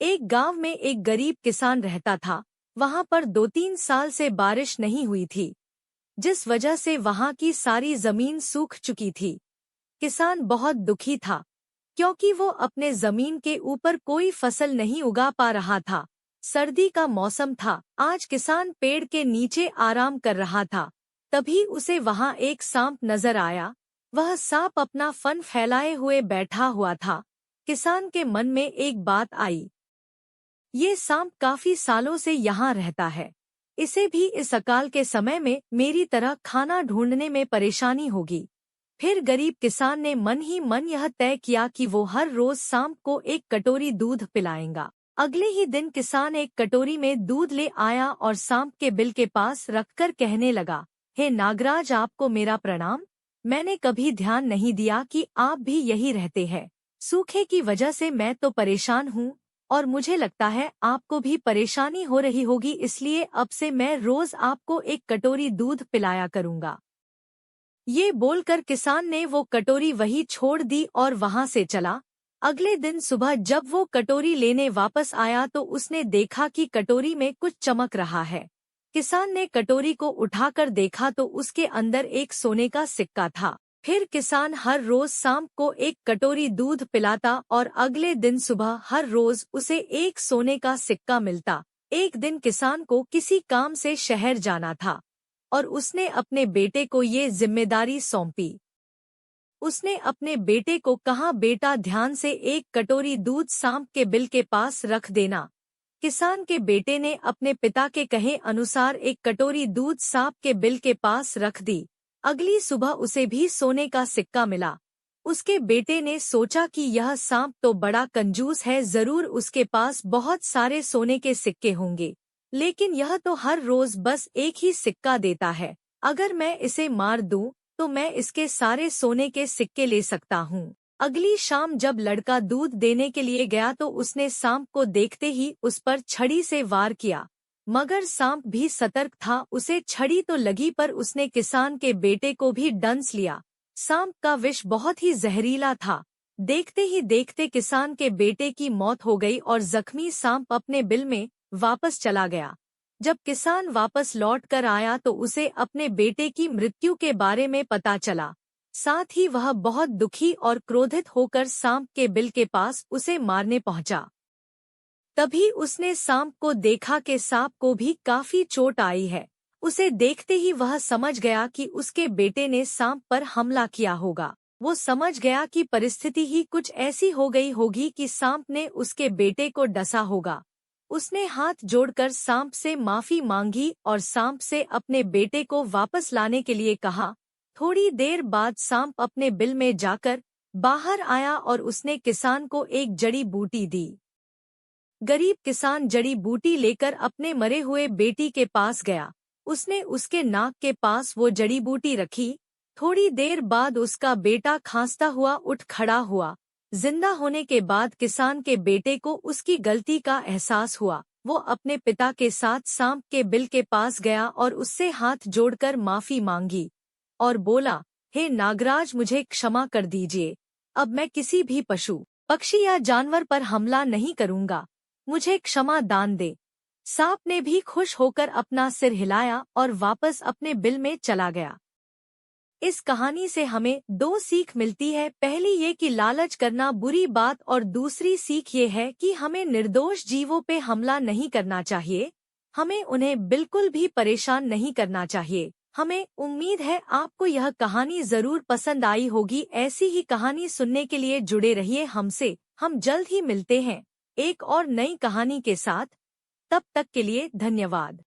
एक गांव में एक गरीब किसान रहता था। वहां पर 2-3 साल से बारिश नहीं हुई थी, जिस वजह से वहां की सारी जमीन सूख चुकी थी। किसान बहुत दुखी था, क्योंकि वो अपने जमीन के ऊपर कोई फसल नहीं उगा पा रहा था। सर्दी का मौसम था। आज किसान पेड़ के नीचे आराम कर रहा था। तभी उसे वहां एक सांप नजर आया। वह सांप अपना फन फैलाए हुए बैठा हुआ था। किसान के मन में एक बात आई, ये सांप काफी सालों से यहाँ रहता है। इसे भी इस अकाल के समय में मेरी तरह खाना ढूंढने में परेशानी होगी। फिर गरीब किसान ने मन ही मन यह तय किया कि वो हर रोज सांप को एक कटोरी दूध पिलाएगा। अगले ही दिन किसान एक कटोरी में दूध ले आया और सांप के बिल के पास रखकर कहने लगा, हे नागराज, आपको मेरा प्रणाम। मैंने कभी ध्यान नहीं दिया कि आप भी यही रहते हैं। सूखे की वजह से मैं तो परेशान हूँ, और मुझे लगता है आपको भी परेशानी हो रही होगी, इसलिए अब से मैं रोज आपको एक कटोरी दूध पिलाया करूँगा। ये बोलकर किसान ने वो कटोरी वहीं छोड़ दी और वहां से चला। अगले दिन सुबह जब वो कटोरी लेने वापस आया तो उसने देखा कि कटोरी में कुछ चमक रहा है। किसान ने कटोरी को उठाकर देखा तो उसके अंदर एक सोने का सिक्का था। फिर किसान हर रोज सांप को एक कटोरी दूध पिलाता और अगले दिन सुबह हर रोज उसे एक सोने का सिक्का मिलता। एक दिन किसान को किसी काम से शहर जाना था और उसने अपने बेटे को ये जिम्मेदारी सौंपी। उसने अपने बेटे को कहा, बेटा ध्यान से एक कटोरी दूध सांप के बिल के पास रख देना। किसान के बेटे ने अपने पिता के कहे अनुसार एक कटोरी दूध सांप के बिल के पास रख दी। अगली सुबह उसे भी सोने का सिक्का मिला। उसके बेटे ने सोचा कि यह सांप तो बड़ा कंजूस है, जरूर उसके पास बहुत सारे सोने के सिक्के होंगे, लेकिन यह तो हर रोज बस एक ही सिक्का देता है। अगर मैं इसे मार दूं तो मैं इसके सारे सोने के सिक्के ले सकता हूँ। अगली शाम जब लड़का दूध देने के लिए गया तो उसने सांप को देखते ही उस पर छड़ी से वार किया, मगर सांप भी सतर्क था। उसे छड़ी तो लगी पर उसने किसान के बेटे को भी डंस लिया। सांप का विष बहुत ही जहरीला था। देखते ही देखते किसान के बेटे की मौत हो गई और जख्मी सांप अपने बिल में वापस चला गया। जब किसान वापस लौट कर आया तो उसे अपने बेटे की मृत्यु के बारे में पता चला। साथ ही वह बहुत दुखी और क्रोधित होकर सांप के बिल के पास उसे मारने पहुंचा। तभी उसने सांप को देखा कि सांप को भी काफी चोट आई है। उसे देखते ही वह समझ गया कि उसके बेटे ने सांप पर हमला किया होगा। वो समझ गया कि परिस्थिति ही कुछ ऐसी हो गई होगी कि सांप ने उसके बेटे को डसा होगा। उसने हाथ जोड़कर सांप से माफी मांगी और सांप से अपने बेटे को वापस लाने के लिए कहा। थोड़ी देर बाद सांप अपने बिल में जाकर बाहर आया और उसने किसान को एक जड़ी बूटी दी। गरीब किसान जड़ी बूटी लेकर अपने मरे हुए बेटी के पास गया। उसने उसके नाक के पास वो जड़ी बूटी रखी। थोड़ी देर बाद उसका बेटा खांसता हुआ उठ खड़ा हुआ। जिंदा होने के बाद किसान के बेटे को उसकी गलती का एहसास हुआ। वो अपने पिता के साथ सांप के बिल के पास गया और उससे हाथ जोड़कर माफी मांगी और बोला, हे नागराज, मुझे क्षमा कर दीजिए। अब मैं किसी भी पशु, पक्षी या जानवर पर हमला नहीं करूंगा। मुझे क्षमा दान दे। सांप ने भी खुश होकर अपना सिर हिलाया और वापस अपने बिल में चला गया। इस कहानी से हमें 2 सीख मिलती है। पहली ये कि लालच करना बुरी बात, और दूसरी सीख ये है कि हमें निर्दोष जीवों पे हमला नहीं करना चाहिए। हमें उन्हें बिल्कुल भी परेशान नहीं करना चाहिए। हमें उम्मीद है आपको यह कहानी जरूर पसंद आई होगी। ऐसी ही कहानी सुनने के लिए जुड़े रहिए हमसे। हम जल्द ही मिलते हैं एक और नई कहानी के साथ। तब तक के लिए धन्यवाद।